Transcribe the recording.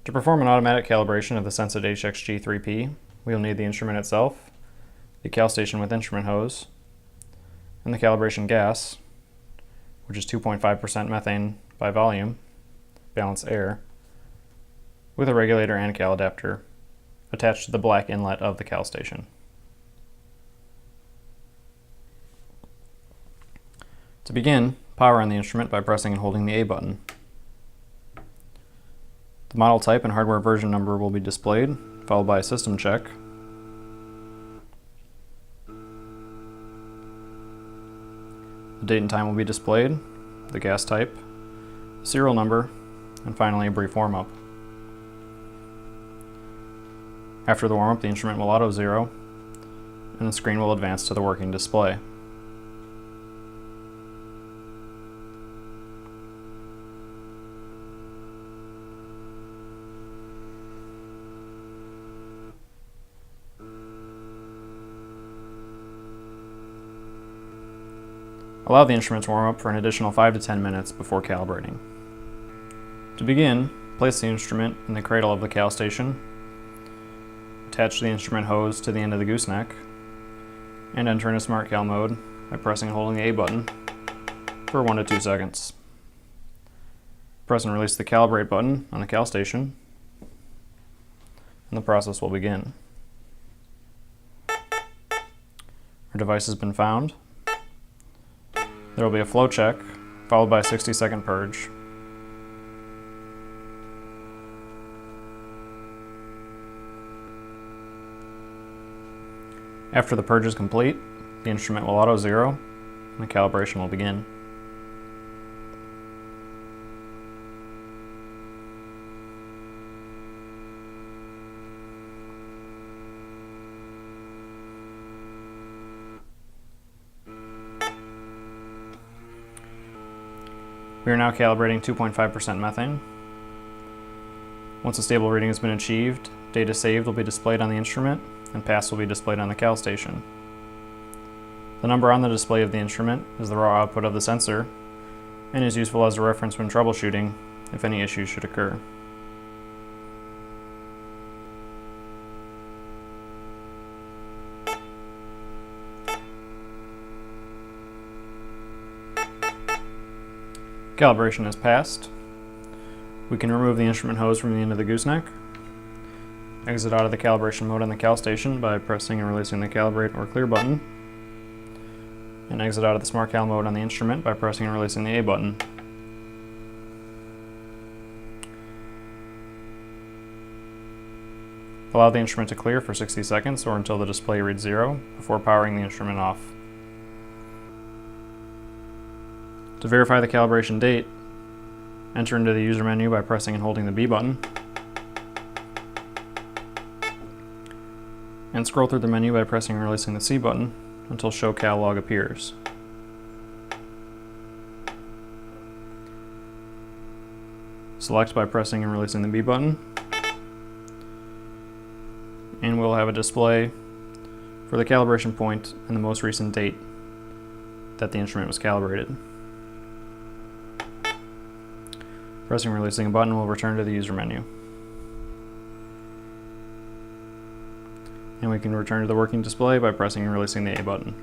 To perform an automatic calibration of the Sensit HXG3P, we will need the instrument itself, the cal station with instrument hose, and the calibration gas, which is 2.5% methane by volume, balanced air, with a regulator and cal adapter attached to the black inlet of the cal station. To begin, power on the instrument by pressing and holding the A button. The model type and hardware version number will be displayed, followed by a system check. The date and time will be displayed, the gas type, the serial number, and finally a brief warm-up. After the warm-up, the instrument will auto-zero, and the screen will advance to the working display. Allow the instrument to warm up for an additional 5 to 10 minutes before calibrating. To begin, place the instrument in the cradle of the cal station, attach the instrument hose to the end of the gooseneck, and enter into Smart Cal mode by pressing and holding the A button for 1 to 2 seconds. Press and release the Calibrate button on the cal station, and the process will begin. Our device has been found. There will be a flow check, followed by a 60-second purge. After the purge is complete, the instrument will auto-zero, and the calibration will begin. We are now calibrating 2.5% methane. Once a stable reading has been achieved, data saved will be displayed on the instrument, and pass will be displayed on the cal station. The number on the display of the instrument is the raw output of the sensor, and is useful as a reference when troubleshooting if any issues should occur. Calibration is passed. We can remove the instrument hose from the end of the gooseneck, exit out of the calibration mode on the cal station by pressing and releasing the Calibrate or Clear button, and exit out of the Smart Cal mode on the instrument by pressing and releasing the A button. Allow the instrument to clear for 60 seconds or until the display reads 0 before powering the instrument off. To verify the calibration date, enter into the user menu by pressing and holding the B button, and scroll through the menu by pressing and releasing the C button until Show Cal Log appears. Select by pressing and releasing the B button, and we'll have a display for the calibration point and the most recent date that the instrument was calibrated. Pressing and releasing a button will return to the user menu. And we can return to the working display by pressing and releasing the A button.